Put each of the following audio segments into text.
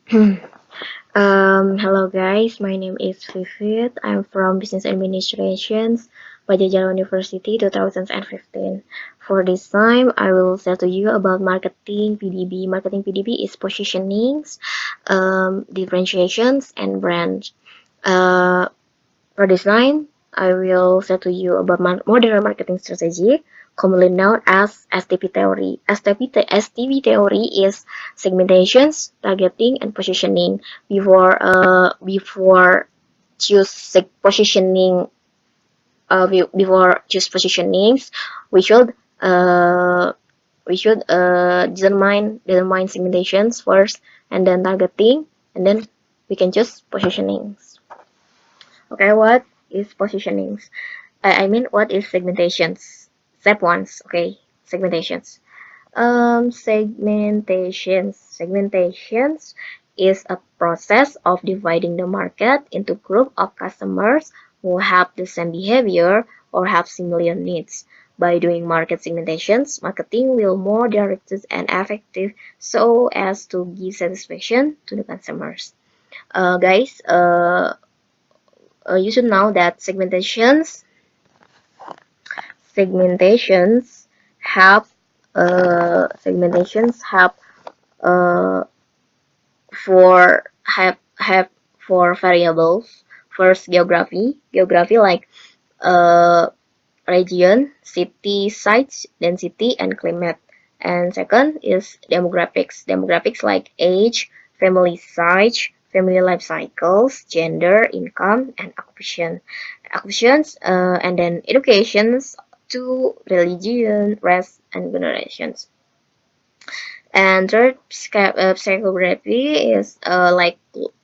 Hello guys, my name is Vivit. I'm from Business Administrations, Pajajaran University 2015. For this time, I will tell to you about marketing PDB. Marketing PDB is positionings, differentiations, and brands. Uh, for this time, I will say to you about modern marketing strategy, commonly known as STP theory. STP theory is segmentations, targeting, and positioning. Before choose positioning, before choose positionings, we should uh, determine segmentations first, and then targeting, and then we can choose positionings. Okay, what is positionings? I mean, what is segmentations? Step one. Okay, segmentations. Segmentations is a process of dividing the market into group of customers who have the same behavior or have similar needs. By doing market segmentations, marketing will more directed and effective so as to give satisfaction to the consumers. Guys, you should know that segmentations have segmentations uh, have four variables. First, geography like uh, region, city size, density, and climate. And second is demographics like age, family size, family life cycles, gender, income, and occupations, and then educations to religion, race, and generations. And third, psychography is like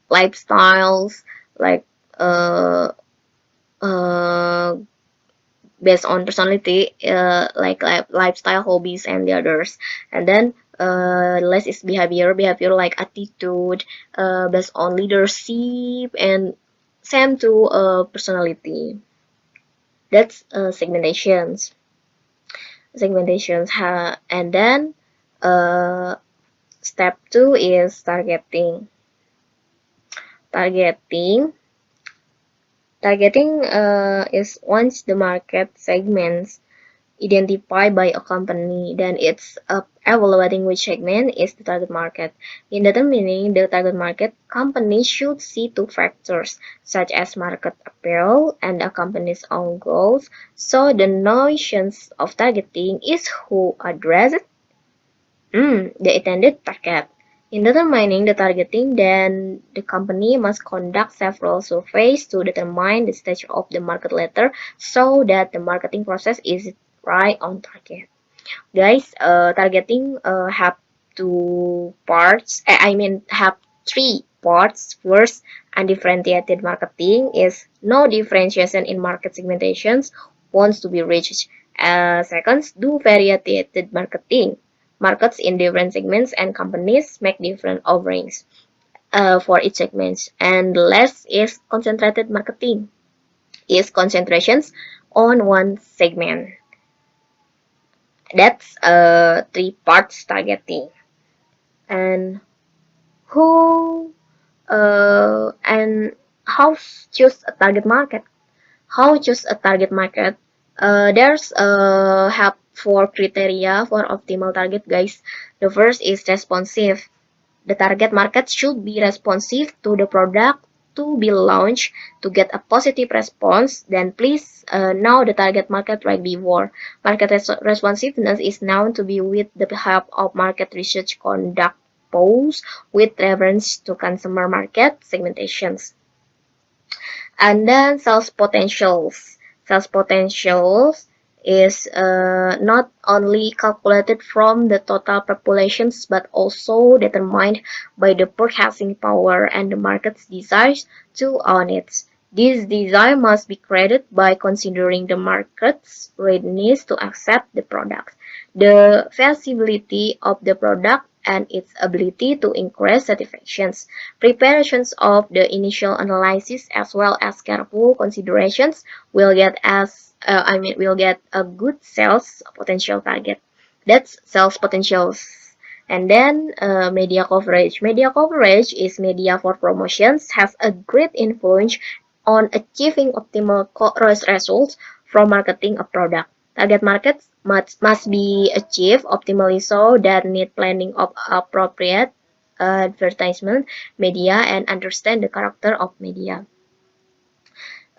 lifestyles, like uh, uh, based on personality, like lifestyle, hobbies, and the others. And then less is behavior like attitude, based on leadership, and same to personality. That's segmentations. And then uh, step two is targeting. Targeting is once the market segments identified by a company, then it's evaluating which segment is the target market. In determining the target market, companies should see two factors, such as market appeal and a company's own goals. So the notions of targeting is who addressed the intended target. In determining the targeting, then the company must conduct several surveys to determine the stage of the market later so that the marketing process is right on target. Guys, targeting have two parts. I mean, have three parts. First, undifferentiated marketing is no differentiation in market segmentations wants to be reached. Second, do variated marketing. Markets in different segments and companies make different offerings for each segment. And last is concentrated marketing. Is concentrations on one segment. That's three parts targeting. And who and how choose a target market? How choose a target market? There's have four criteria for optimal target, guys. The first is responsive. The target market should be responsive to the product to be launched. To get a positive response, then please know the target market right before. Market responsiveness is known to be with the help of market research conduct polls with reference to consumer market segmentations. And then sales potentials. Sales potentials is not only calculated from the total populations but also determined by the purchasing power and the market's desires to own it. This desire must be created by considering the market's readiness to accept the product, the feasibility of the product, and its ability to increase satisfactions. Preparations of the initial analysis as well as careful considerations will get will get a good sales potential target. That's sales potentials. And then media coverage. Media coverage is media for promotions, has a great influence on achieving optimal results from marketing a product. Target markets must be achieved optimally so that need planning of appropriate advertisement media and understand the character of media.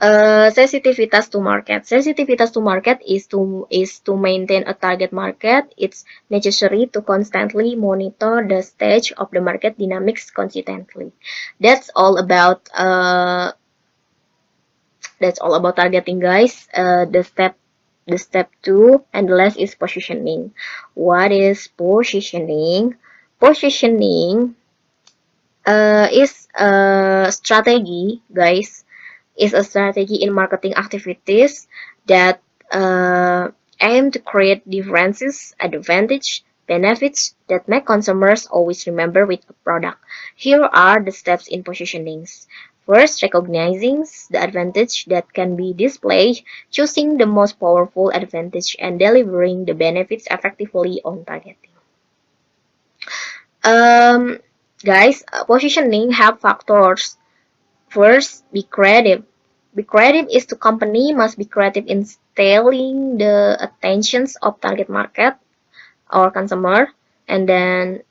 Sensitivitas to market. Sensitivitas to market is to maintain a target market. It's necessary to constantly monitor the stage of the market dynamics consistently. That's all about targeting, guys. The step two and the last is positioning. What is positioning? Positioning is a strategy, guys, is a strategy in marketing activities that aim to create differences, advantage, benefits that make consumers always remember with a product. Here are the steps in positionings. First, recognizing the advantage that can be displayed, choosing the most powerful advantage, and delivering the benefits effectively on targeting. Um, Guys, positioning have factors. First, be creative. Be creative is the company must be creative in stealing the attentions of target market or consumer. And then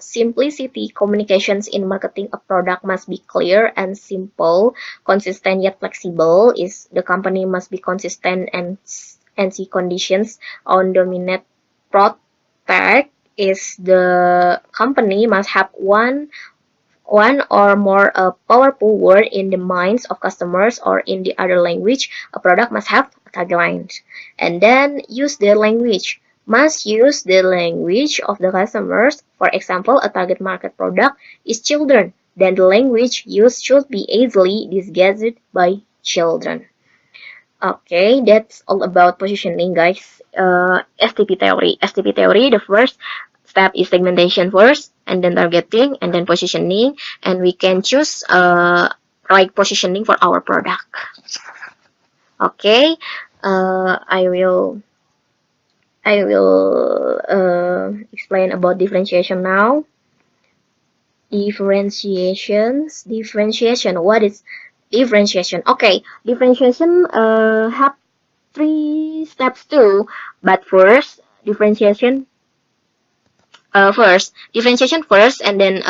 simplicity communications in marketing a product must be clear and simple, consistent yet flexible. Is the company must be consistent and see conditions on dominate protect is the company must have one or more powerful word in the minds of customers or in the other language. A product must have a tagline. And then use the language. Must use the language of the customers. For example, a target market product is children. Then the language used should be easily disguised by children. Okay, that's all about positioning, guys. STP theory. STP theory, the first step is segmentation first, and then targeting, and then positioning, and we can choose right positioning for our product. Okay, I will explain about differentiation now. Differentiation. What is differentiation? Okay, differentiation have three steps too, but first differentiation first, and then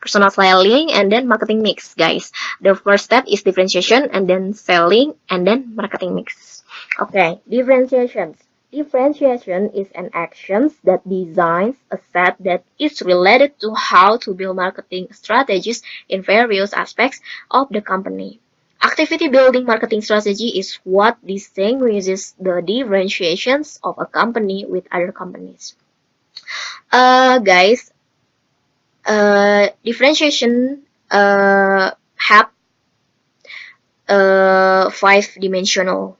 personal styling, and then marketing mix, guys. The first step is differentiation, and then selling, and then marketing mix. Okay, differentiation. Differentiation is an action that designs a set that is related to how to build marketing strategies in various aspects of the company. Activity building marketing strategy is what distinguishes the differentiations of a company with other companies. Guys, differentiation have five-dimensional.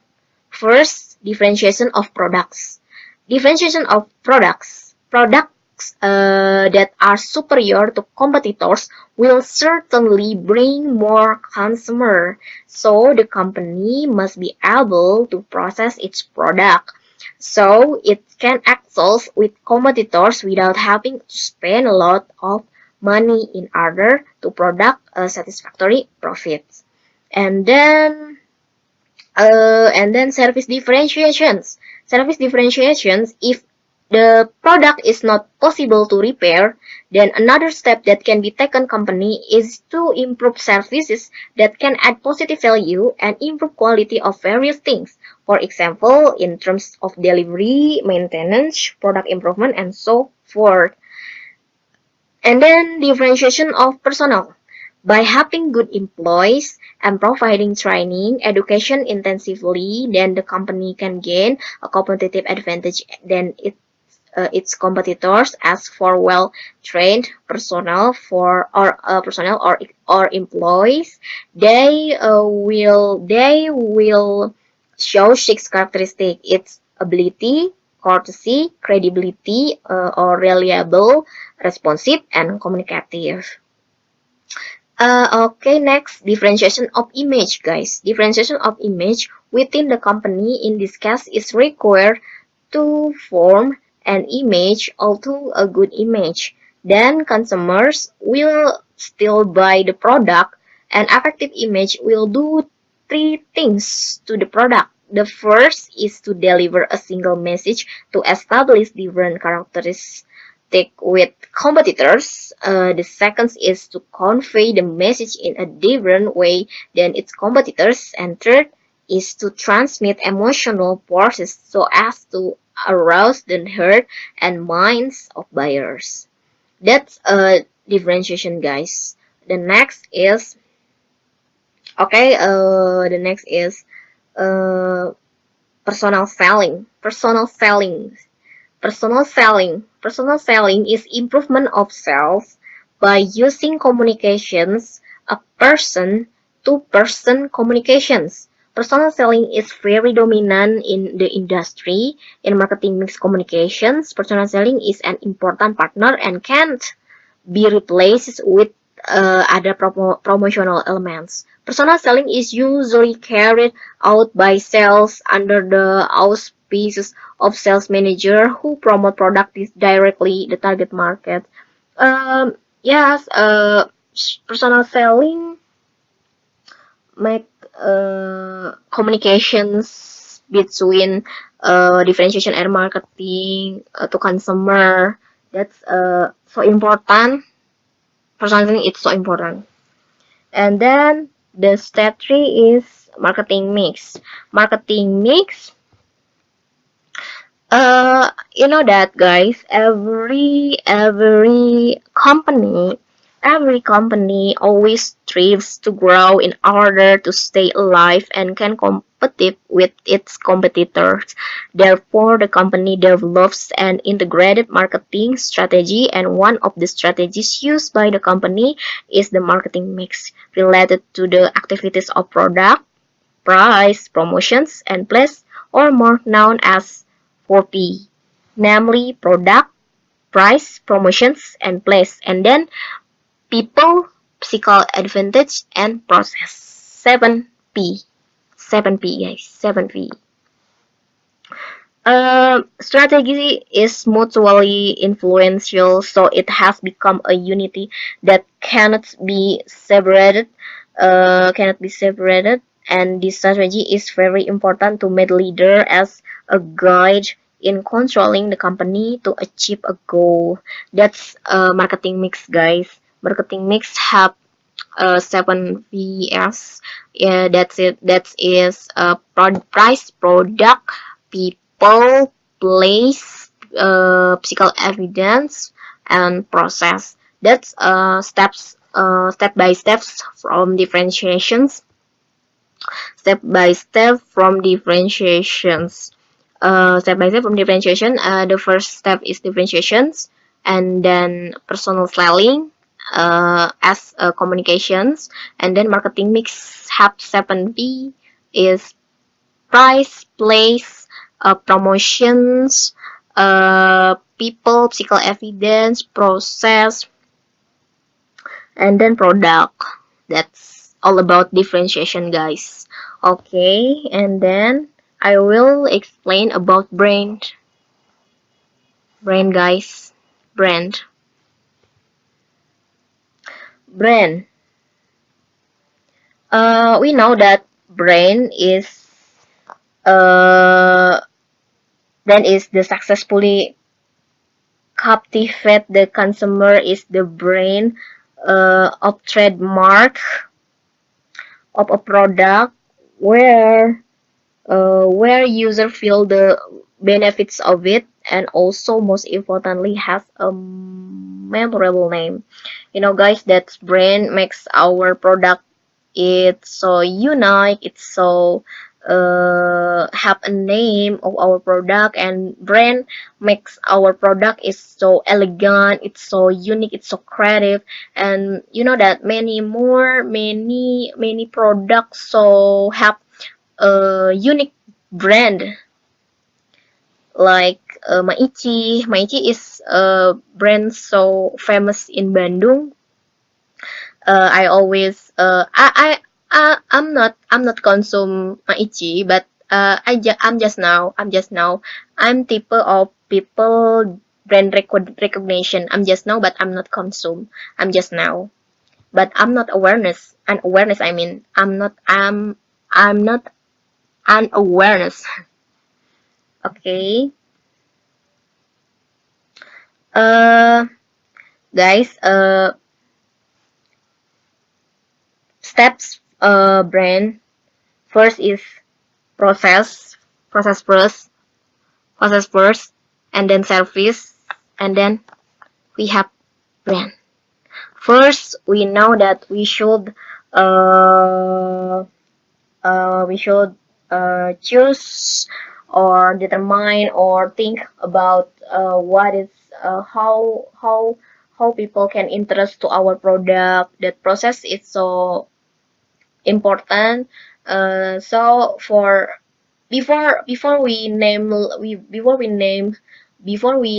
First, differentiation of products. Differentiation of products. Products that are superior to competitors will certainly bring more consumer. So the company must be able to process its product, so it can excel with competitors without having to spend a lot of money in order to product a satisfactory profits. And then service differentiations. Service differentiations, if the product is not possible to repair, then another step that can be taken company is to improve services that can add positive value and improve quality of various things. For example, in terms of delivery, maintenance, product improvement, and so forth. And then differentiation of personnel. By having good employees and providing training, education intensively, then the company can gain a competitive advantage than its competitors. As for well-trained personnel or employees, they will show six characteristics: its ability, courtesy, credibility, or reliable, responsive, and communicative. Okay, next, differentiation of image, guys. Differentiation of image within the company in this case is required to form an image, although a good image, then consumers will still buy the product. An effective image will do three things to the product. The first is to deliver a single message to establish different characteristics with competitors. The second is to convey the message in a different way than its competitors. And third is to transmit emotional forces so as to arouse the heart and minds of buyers. That's a differentiation, guys. The next is the next is uh, personal selling. Personal selling is improvement of sales by using communications, a person-to-person communications. Personal selling is very dominant in the industry. In marketing mix communications, personal selling is an important partner and can't be replaced with other promotional elements. Personal selling is usually carried out by sales under the auspices of sales manager who promote product directly the target market. Yes, personal selling make communications between differentiation and marketing to consumer. That's so important. Personal selling is so important. And then the step three is marketing mix. Marketing mix. You know that, guys. Every company always strives to grow in order to stay alive and can compete with its competitors. Therefore, the company develops an integrated marketing strategy, and one of the strategies used by the company is the marketing mix related to the activities of product, price, promotions, and place, or more known as 4P, namely product, price, promotions, and place, and then people, physical advantage, and process. 7P. 7P, guys. 7P. Strategy is mutually influential, so it has become a unity that cannot be separated. And this strategy is very important to make leader as a guide in controlling the company to achieve a goal. That's marketing mix, guys. Marketing mix have 7Vs. Yeah, that's it. That is price, product, people, place, physical evidence, and process. That's step by steps from differentiations. Step by step from differentiations. Step by step from differentiation. The first step is differentiations, and then personal selling as communications, and then marketing mix have 7P is price, place, promotions, people, physical evidence, process, and then product. That's all about differentiation, guys. Okay, and then I will explain about brand. Brand, guys. Brand. Brand. We know that brand is uh, the successfully captivate the consumer is the brand of trademark of a product where user feel the benefits of it, and also most importantly has a memorable name. You know, guys, that brand makes our product it's so unique, it's so have a name of our product, and brand makes our product is so elegant, it's so unique, it's so creative. And you know that many products so have a unique brand, like Maichi is a brand so famous in Bandung. I always I'm not consume Maichi, but I'm type of people brand recognition. I'm just now, but I'm not consume. I'm just now, but I'm not awareness. And awareness, I mean, I'm not an awareness. Okay. Uh, guys. Steps. Brand first is process, process first, process first, and then service, and then we have brand. First, we know that uh, we should choose or determine or think about what is how people can interest to our product. That process is so important. So for before we name we before we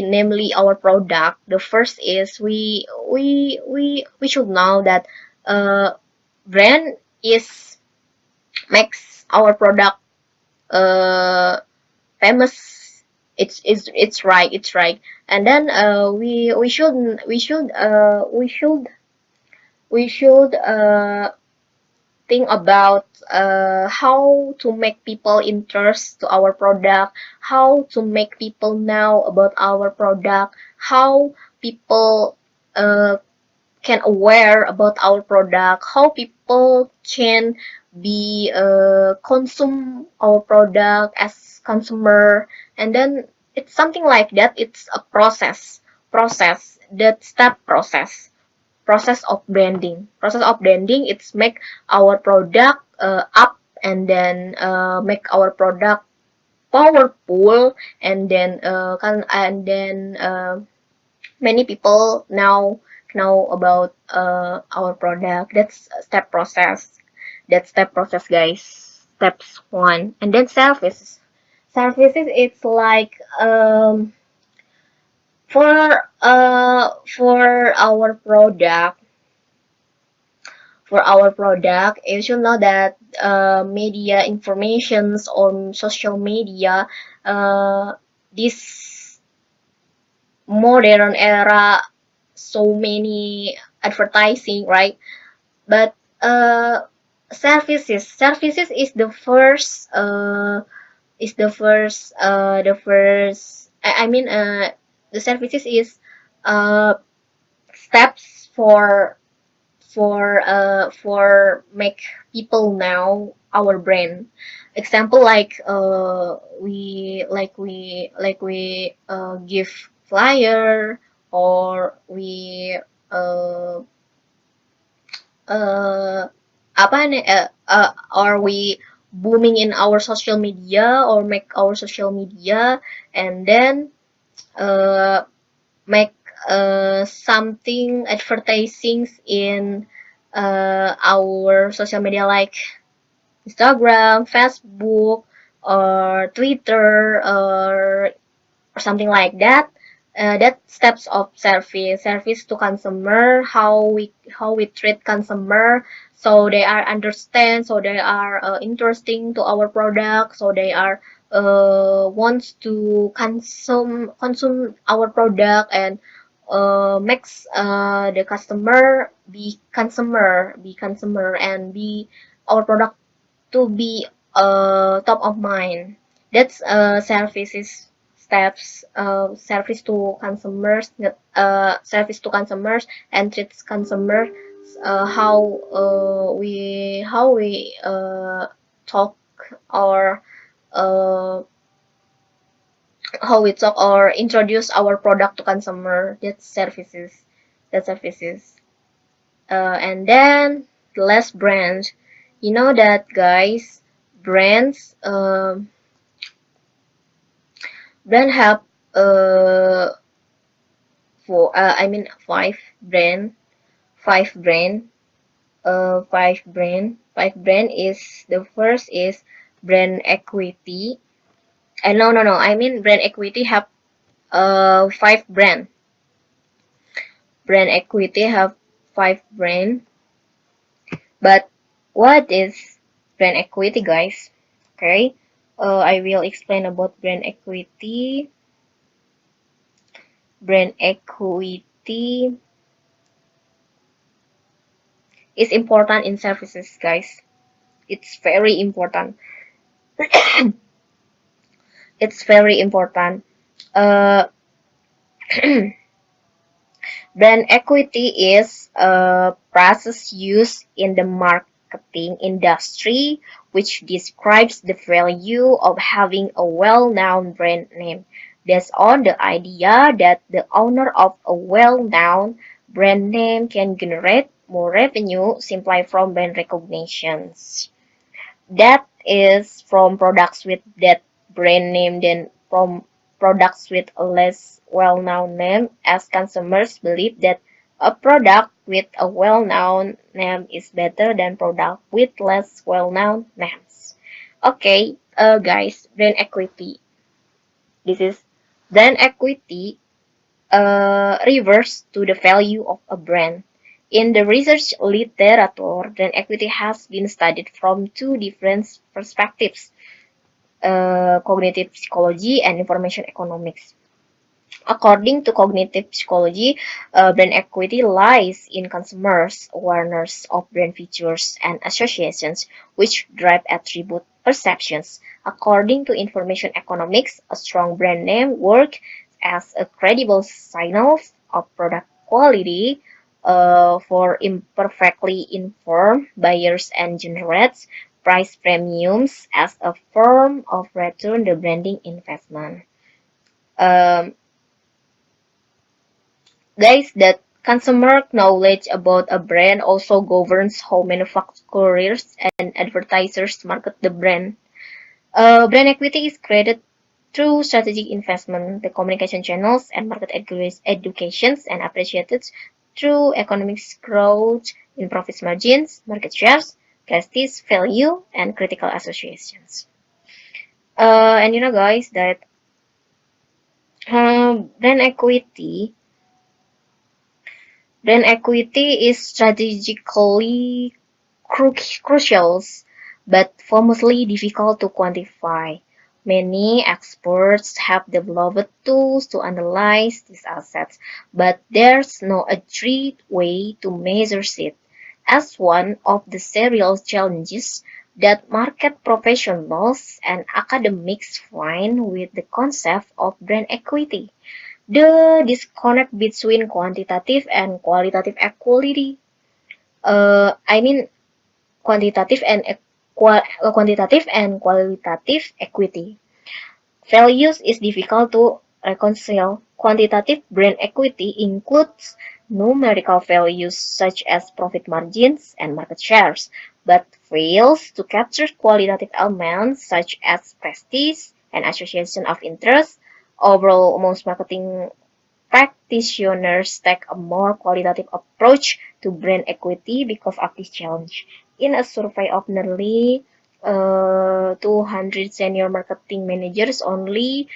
namely our product, the first is we should know that brand is makes our product famous. It's right, it's right. And then we should think about how to make people interest to our product, how to make people know about our product, how people uh, can aware about our product, how people can be consume our product as consumer. And then it's something like that. It's a process that step process of branding. It's make our product up, and then make our product powerful, and then many people now know about our product. That's step process. That's step process, guys. Steps one. And then services, it's like for our product, you should know that media informations on social media, this modern era, so many advertising, right? But services the first I mean the services is uh steps for make people know our brand. Example, like we give flyer, or we uh, uh, apa nih are we booming in our social media, or make our social media, and then uh, make something advertising in our social media, like Instagram, Facebook, or Twitter, or something like that. That steps of service to consumer, how we treat consumer, so they are understand, so they are interesting to our product, so they are wants to consume our product, and makes the customer be consumer, and be our product to be top of mind. That's services steps, service to consumers, and treats consumers, how we talk, or uh, how we talk or introduce our product to consumer. That's services. That's services. And then the last brand. You know that, guys, brands brand have uh I mean five brand five brand is the first is brand equity. No, I mean brand equity have five brand equity have five brand. But what is brand equity, guys? Okay. I will explain about brand equity. Brand equity is important in services, guys. It's very important. It's very important. Uh, Brand equity is a process used in the marketing industry which describes the value of having a well-known brand name based on the idea that the owner of a well-known brand name can generate more revenue simply from brand recognitions. That is from products with that brand name than from products with a less well-known name, as consumers believe that a product with a well-known name is better than product with less well-known names. Okay, guys, brand equity. This is brand equity refers to the value of a brand. In the research literature, brand equity has been studied from two different perspectives, cognitive psychology and information economics. According to cognitive psychology, brand equity lies in consumers' awareness of brand features and associations, which drive attribute perceptions. According to information economics, a strong brand name works as a credible signal of product quality for imperfectly informed buyers and generates price premiums as a form of return the branding investment. Um, Guys, that consumer knowledge about a brand also governs how manufacturers and advertisers market the brand. Brand equity is created through strategic investment, the communication channels, and market educations, and appreciated through economics growth in profit margins, market shares, prestige, value, and critical associations. And you know, guys, that brand equity Brand equity is strategically crucial, but famously difficult to quantify. Many experts have developed tools to analyze these assets, but there's no agreed way to measure it. As one of the serial challenges that market professionals and academics find with the concept of brand equity, the disconnect between quantitative and qualitative equality. I mean quantitative and qualitative equity. Values is difficult to reconcile. Quantitative brand equity includes numerical values such as profit margins and market shares, but fails to capture qualitative elements such as prestige and association of interest. Overall, most marketing practitioners take a more qualitative approach to brand equity because of this challenge. In a survey of nearly 200 senior marketing managers, only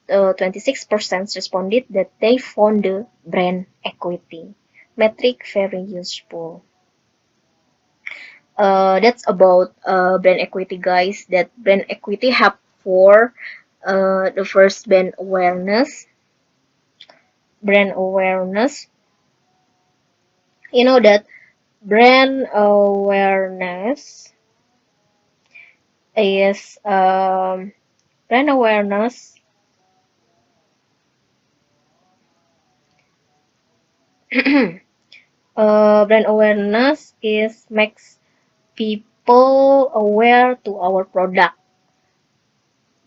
26% responded that they found the brand equity metric very useful. That's about brand equity, guys. That brand equity have four. The first, brand awareness. You know that is brand awareness brand awareness is makes people aware to our product.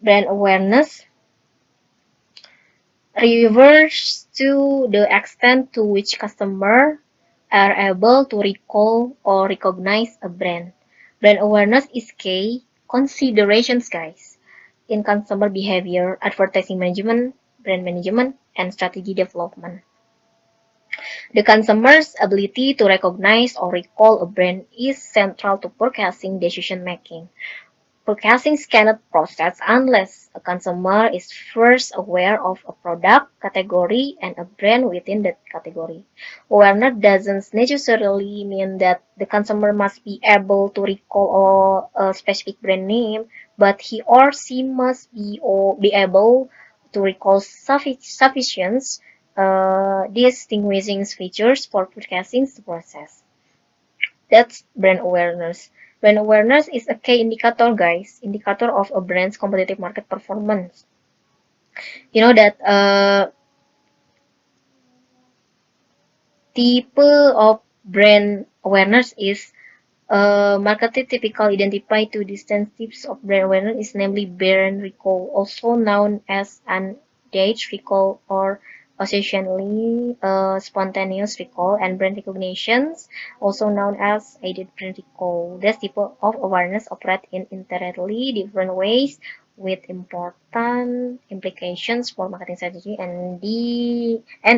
Brand awareness refers to the extent to which customers are able to recall or recognize a brand. Brand awareness is key considerations, guys, in consumer behavior, advertising management, brand management, and strategy development. The consumer's ability to recognize or recall a brand is central to purchasing decision making. Purchasing cannot process unless a consumer is first aware of a product category and a brand within that category. Awareness doesn't necessarily mean that the consumer must be able to recall a specific brand name. but he or she must be able to recall sufficient distinguishing features for forecasting the process. That's brand awareness. Brand awareness is a key indicator, guys, indicator of a brand's competitive market performance. You know that type of brand awareness is marketed typically identify two distinct types of brand awareness is namely brand recall, also known as an engaged recall or occasionally spontaneous recall, and brand recognitions, also known as aided brand recall. This type of awareness operate in entirely different ways with important implications for marketing strategy and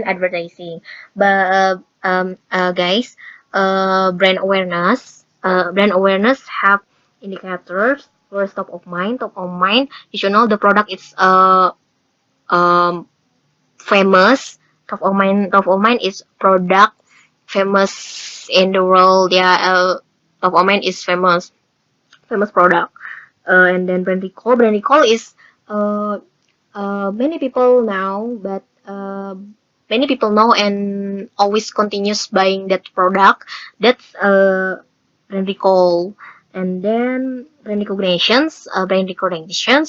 advertising. But guys, brand awareness have indicators. First, top of mind. Top of mind, you should know the product is um famous. Top of mind is product famous in the world. Yeah, top of mind is famous product. And then brand recall. Brand recall is uh, many people know, but many people know and always continues buying that product. That's brand recall. And then brand recognitions.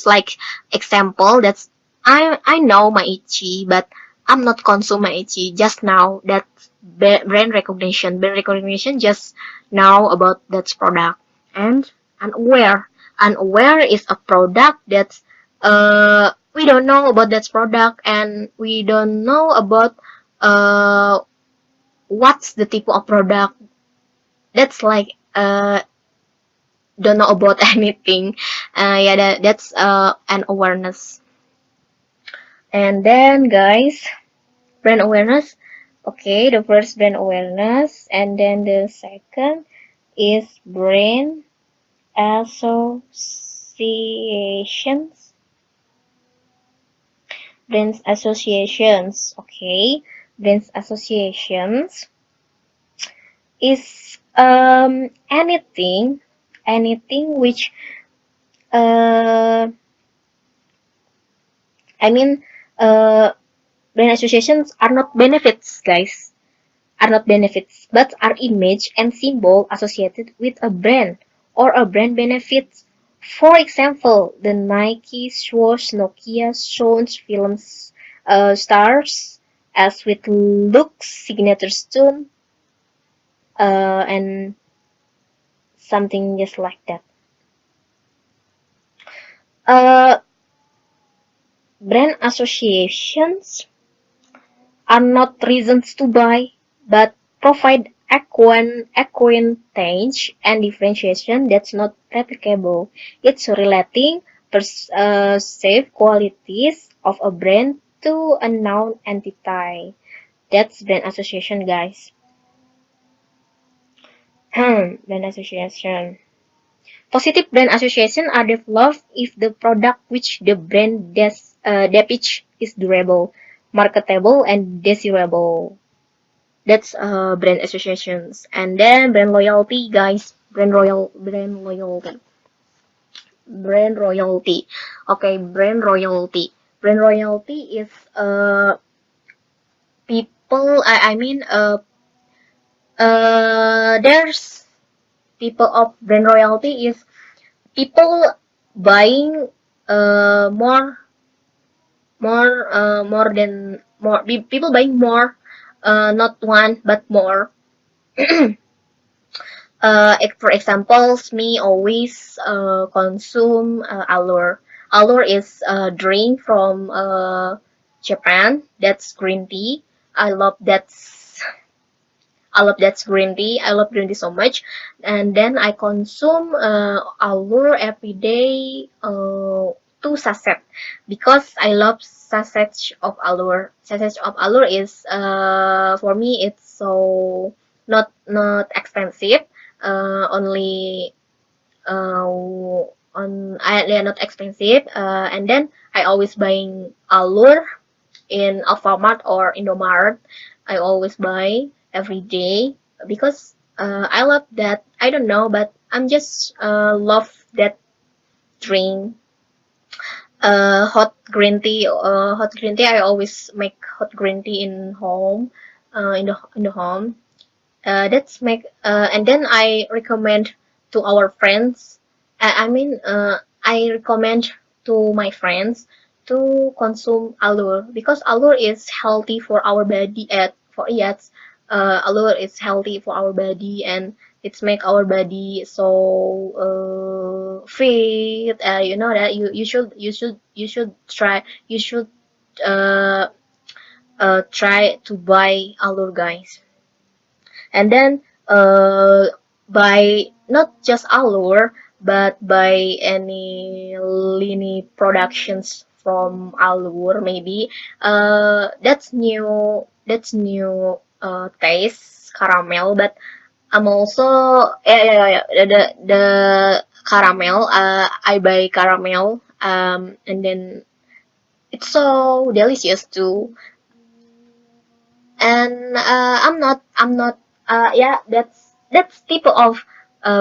Like example, that's I know my itchy, but I'm not consume my itchy. Just now that brand recognition. Brand recognition just know about that product. And unaware. Unaware is a product that's we don't know about that product, and we don't know about uh what's the type of product. That's like don't know about anything. Yeah, that's an awareness. And then guys, brand awareness. Okay, the first brand awareness, and then the second is brand associations. Brands associations. Okay, brands associations is anything which uh I mean uh brand associations are not benefits, guys, are not benefits, but are image and symbol associated with a brand or a brand benefits. For example, the Nike swoosh, Nokia shows films stars as with looks signature stone and something just like that. Uh, Brand associations are not reasons to buy, but provide acquaintance and differentiation that's not replicable. It's relating perceived qualities of a brand to a known entity. That's brand association, guys. Brand association. Positive brand association are developed if the product which the brand depicts is durable, marketable, and desirable. That's brand associations. And then brand loyalty, guys. Brand loyalty. Okay, brand loyalty. Brand loyalty is people. I mean there's people of brand loyalty is people buying more than more people buying more, not one but more. For example, me always consume Allure. Allure is a drink from Japan. That's green tea. I love that. I love that green tea. I love green tea so much. And then I consume Allure every day, two sachet, because I love sachet of Allure. Sachet of Allure is for me it's so not expensive. Only they are not expensive. And then I always buying Allure in Alfamart or Indomart. I always buy every day because I love that. I don't know, but I'm just love that drink hot green tea. I always make hot green tea in home, in the home. That's make and then I recommend to our friends. I recommend to my friends to consume alur because alur is healthy for our body. At for yes, alur is healthy for our body and it's make our body so fit. You know that you should try you should uh, try to buy alur, guys. And then by not just Allure but by any Lini productions from Allure, maybe that's new taste caramel. But I'm also the caramel, I buy caramel, and then it's so delicious too. And I'm not yeah, that's type of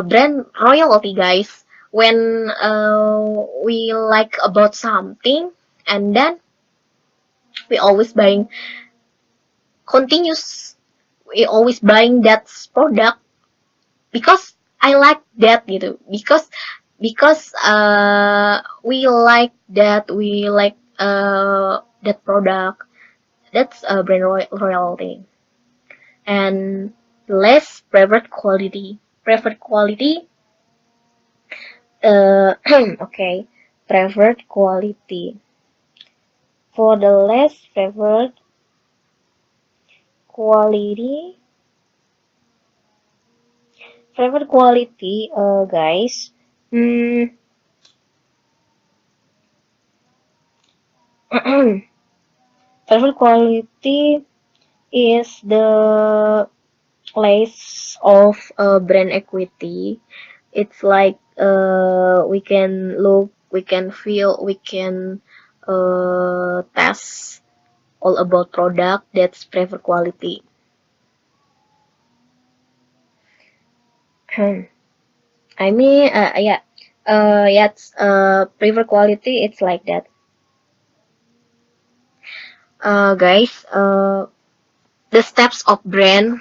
brand royalty, guys. When we like about something and then we always buying continuous we always buying that product because I like that gitu, because we like that product. That's a brand royalty. And less preferred quality okay, preferred quality. For the less quality preferred quality, guys, mm, preferred quality is the less of brand equity. It's like we can look, we can feel, we can test all about product. That's preferred quality. I mean, yeah, yeah, preferred quality. It's like that, guys. The steps of brand.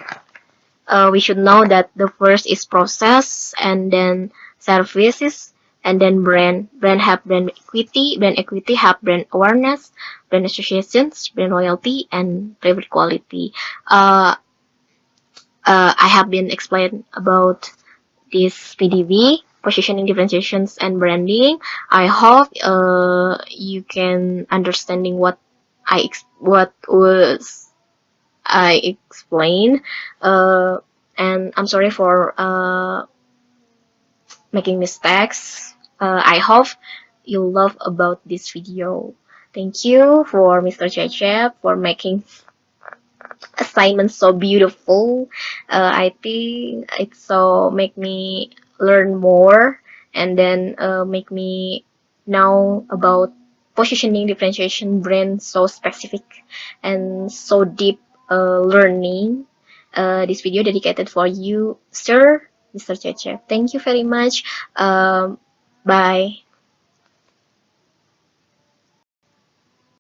We should know that the first is process, and then services, and then brand. Brand have brand equity. Brand equity have brand awareness, brand associations, brand loyalty, and private quality. Uh, I have been explained about this PDB, positioning, differentiations, and branding. I hope you can understanding what was I explained. And I'm sorry for making mistakes. I hope you love about this video. Thank you for Mr. Cecep for making assignment so beautiful. I think it so make me learn more and then make me know about positioning, differentiation, brand so specific and so deep learning. This video dedicated for you, sir, Mr. Cecep. Thank you very much. Bye.